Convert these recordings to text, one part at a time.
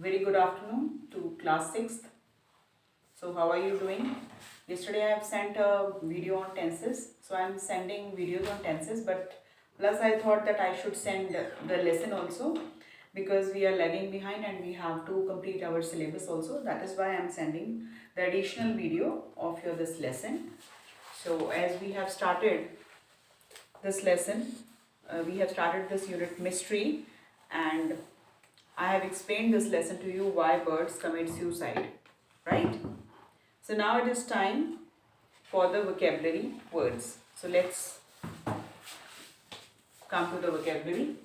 Very good afternoon to class 6th. So how are you doing? Yesterday I have sent a video on tenses. So I am sending videos on tenses, but plus I thought that I should send the lesson also because we are lagging behind and we have to complete our syllabus also. That is why I am sending the additional video of your this lesson. So as we have started this lesson, we have started this unit mystery, and I have explained this lesson to you why birds commit suicide, right? So now it is time for the vocabulary words. So let's come to the vocabulary.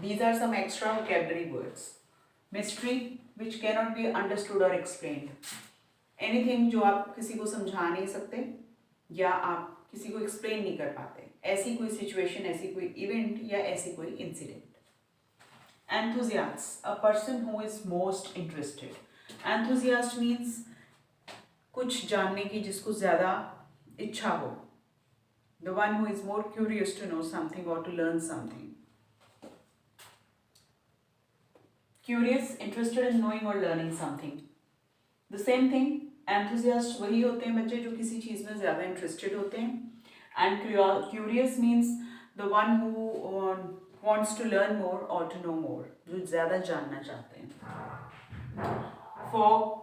These are some extra vocabulary words. Mystery, which cannot be understood or explained. Anything जो आप किसी को समझा नहीं सकते या आप किसी को explain नहीं कर पाते, ऐसी कोई situation, ऐसी कोई event या ऐसी कोई incident. Enthusiast, a person who is most interested. Enthusiast means कुछ जानने की जिसको ज़्यादा इच्छा हो. The one who is more curious to know something or to learn something. Curious, interested in knowing or learning something. The same thing, enthusiast वही होते हैं बच्चे जो किसी चीज़ में ज़्यादा interested होते हैं. And curious means the one who wants to learn more or to know more, जो ज़्यादा जानना चाहते हैं. For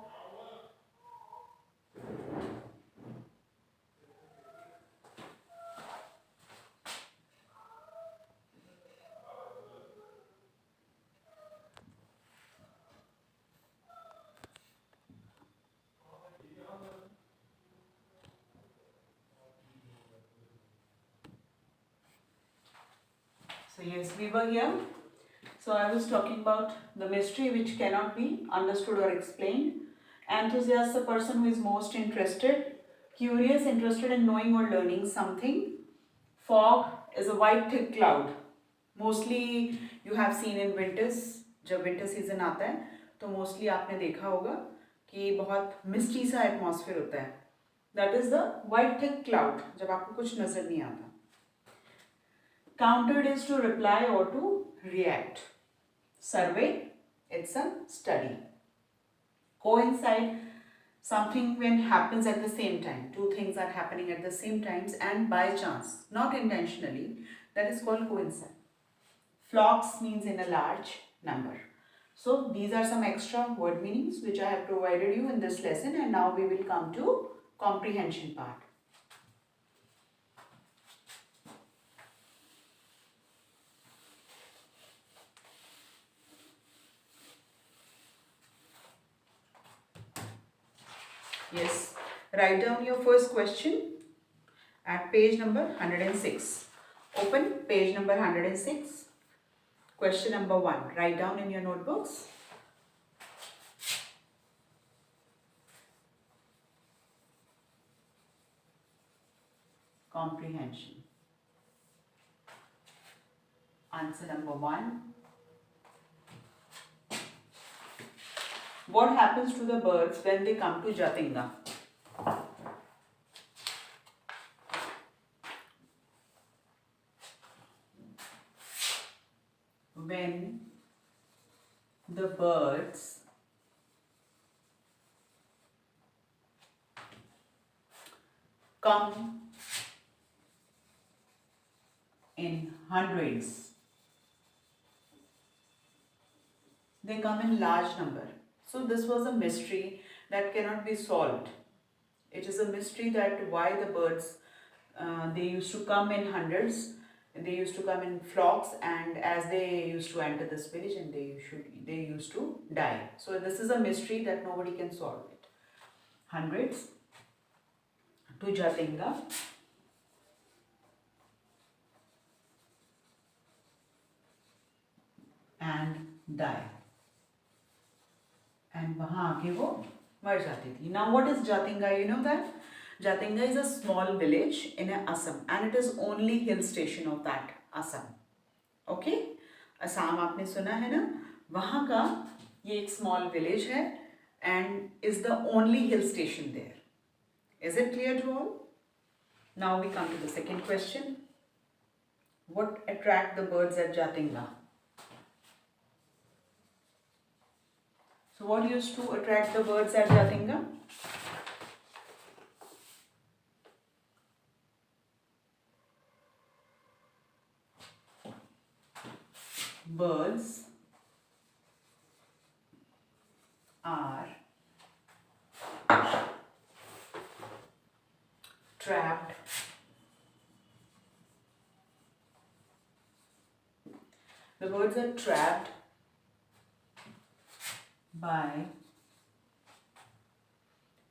So yes, we were here. So I was talking about the mystery which cannot be understood or explained. Enthusiast, a person who is most interested. Curious, interested in knowing or learning something. Fog is a white thick cloud. Mostly you have seen in winters. जब winter season आता है तो mostly आपने देखा होगा कि बहुत misty सा atmosphere होता है. That is the white thick cloud, जब आपको कुछ नजर नहीं आता. Countered is to reply or to react. Survey, it's a study. Coincide, something when happens at the same time. Two things are happening at the same times and by chance, not intentionally. That is called coincide. Flocks means in a large number. So these are some extra word meanings which I have provided you in this lesson, and now we will come to comprehension part. Yes, write down your first question at page number 106. Open page number 106. Question number 1. Write down in your notebooks. Comprehension. Answer number 1. What happens to the birds when they come to Jatinga? When the birds come in hundreds, they come in large number. So this was a mystery that cannot be solved. It is a mystery that why the birds, they used to come in hundreds, they used to come in flocks, and as they used to enter this village and they used to die. So this is a mystery that nobody can solve it. Hundreds to Jatinga and die. And वहाँ आके वो मर जाती थी. Now what is Jatinga? You know that? Jatinga is a small village in Assam, and it is only hill station of that Assam. Okay? Assam आपने सुना है ना? वहाँ का ये एक small village है and is the only hill station there. Is it clear to all? Now we come to the second question. What attract the birds at Jatinga? So what used to attract the birds at Jatinga? Birds are trapped the birds are trapped by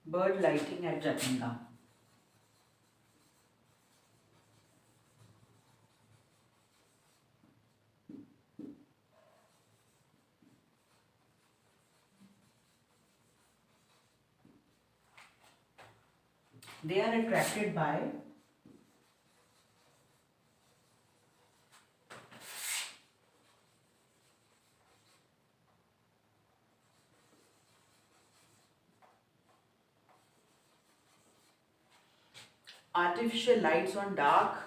bird lighting at Jatinga. They are attracted by artificial lights on dark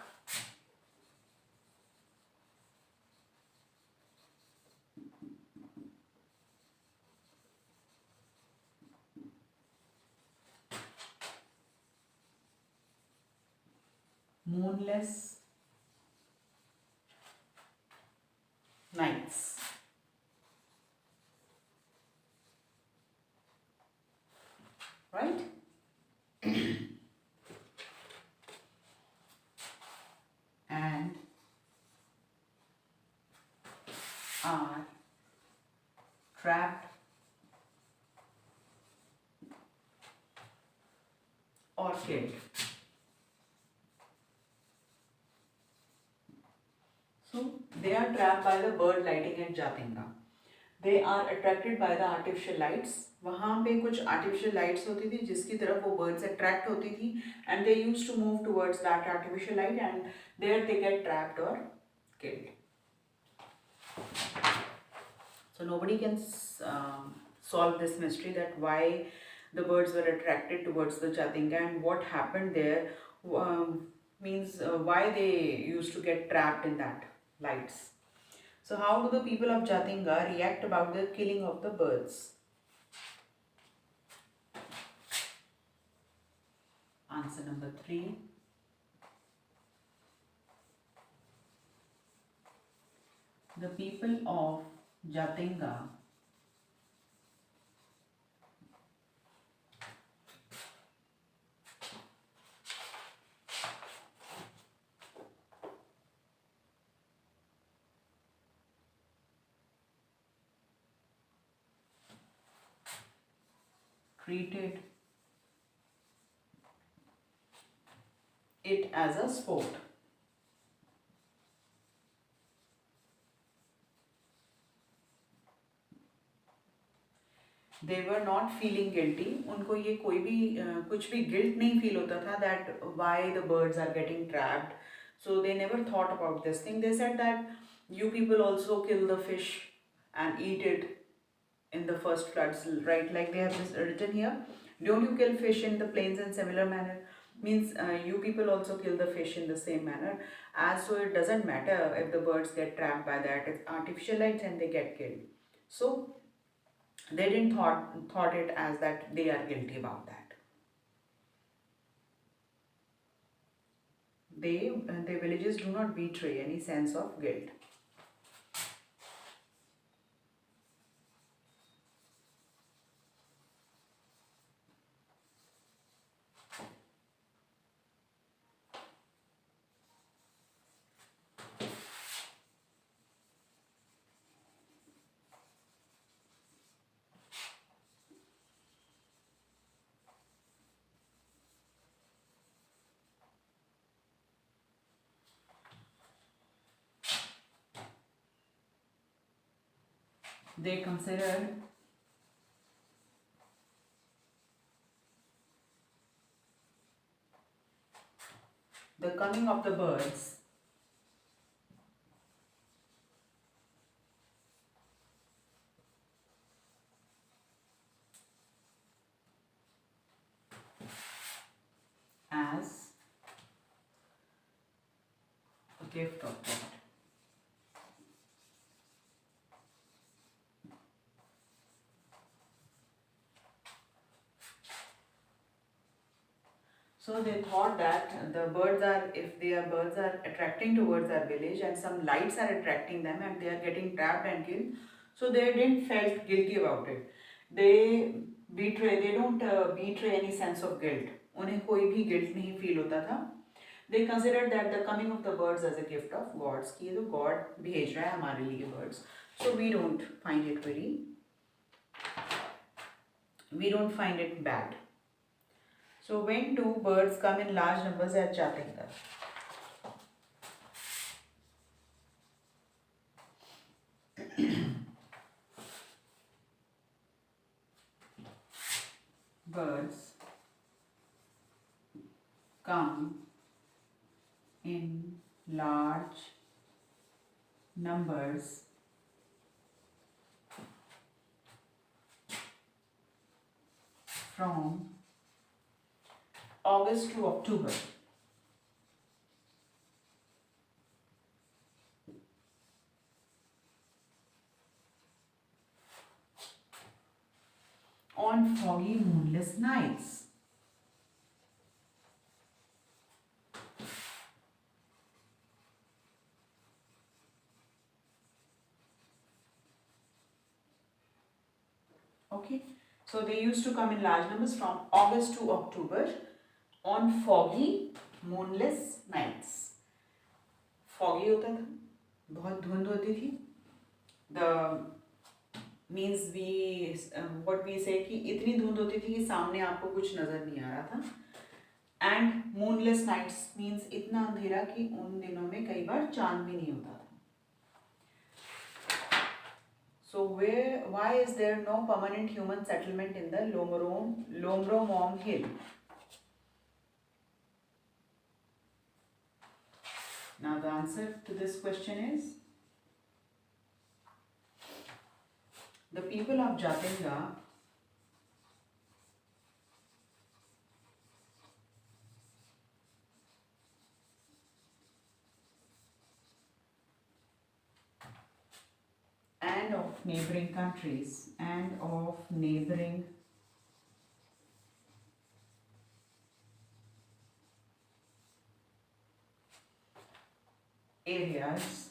moonless nights. Right? And are trapped or killed. So they are trapped by the bird lighting at Jatinga. They are attracted by the artificial lights. वहाँ पे कुछ artificial lights होती थी जिसकी तरफ वो birds attract होती थी and they used to move towards that artificial light and there they get trapped or killed. So nobody can solve this mystery that why the birds were attracted towards the Jatinga and what happened there means why they used to get trapped in that lights. So how do the people of Jatinga react about the killing of the birds? Answer number 3. The people of Jatinga treated it as a sport. They were not feeling guilty. उनको ये कोई भी कुछ भी guilt नहीं feel होता था that why the birds are getting trapped. So they never thought about this thing. They said that you people also kill the fish and eat it in the first floods, right? Like they have this written here. Don't you kill fish in the plains in similar manner? Means you people also kill the fish in the same manner. As so it doesn't matter if the birds get trapped by that. It's artificial lights and they get killed. So they didn't thought it as that they are guilty about that. The villages do not betray any sense of guilt. They considered the coming of the birds as a gift of God. So they thought that the birds are, if their birds are attracting towards our village and some lights are attracting them and they are getting trapped and killed, so they didn't felt guilty about it. They don't betray any sense of guilt. उन्हें कोई भी guilt नहीं feel होता था. They considered that the coming of the birds as a gift of gods, कि ये तो God भेज रहा है हमारे लिए birds. So we don't find it bad. So when do birds come in large numbers at Jatingar? Birds come in large numbers from August to October. On foggy moonless nights. Okay, so they used to come in large numbers from August to October on foggy moonless nights. Foggy होता था, बहुत धुंध होती थी. The means what we say कि इतनी धुंध होती थी कि सामने आपको कुछ नजर नहीं आ रहा था. And moonless nights means इतना अंधेरा कि उन दिनों में कई बार चांद भी नहीं होता था. So why is there no permanent human settlement in the Lomromom Hill? Now the answer to this question is, the people of Jatinga and of neighboring countries and of neighboring areas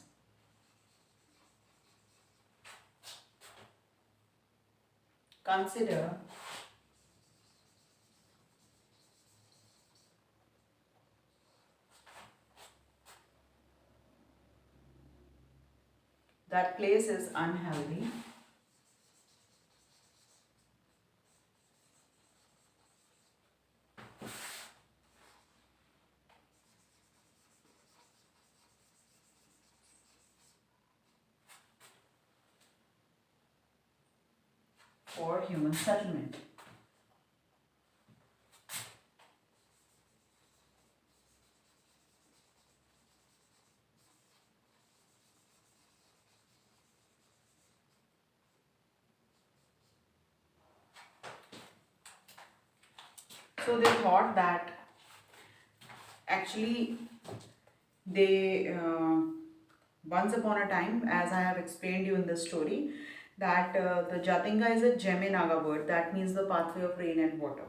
consider that place is unhealthy for human settlement. So they thought that actually they once upon a time, as I have explained you in this story, that the Jatinga is a Geminaga bird. That means the pathway of rain and water.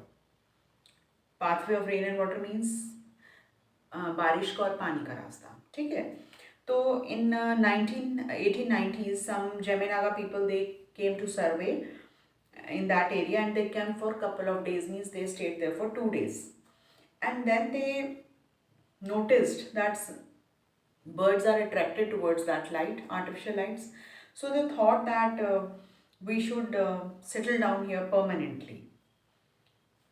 Pathway of rain and water means बारिश का और पानी का रास्ता. ठीक है. तो in 1890s some Geminaga people, they came to survey in that area and they came for a couple of days, means they stayed there for 2 days, and then they noticed that birds are attracted towards that light, artificial lights. So they thought that we should settle down here permanently.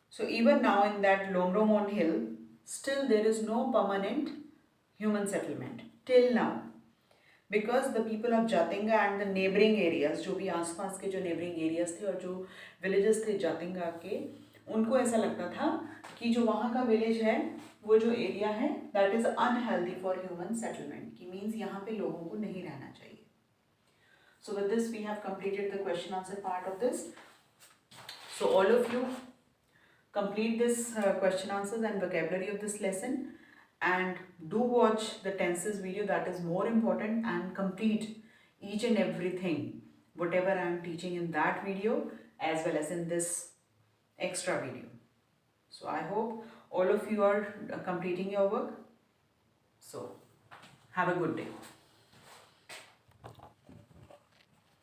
So even now in that Lomromon Hill, still there is no permanent human settlement till now, because the people of Jatinga and the neighboring areas, जो भी आसपास के जो neighboring areas थे और जो villages थे Jatinga के, उनको ऐसा लगता था कि जो वहाँ का village है, वो जो area है, that is unhealthy for human settlement, कि means यहाँ पे लोगों को नहीं रहना चाहिए. So with this we have completed the question answer part of this. So all of you complete this question answers and vocabulary of this lesson, and do watch the tenses video, that is more important, and complete each and everything whatever I am teaching in that video as well as in this extra video. So I hope all of you are completing your work. So have a good day.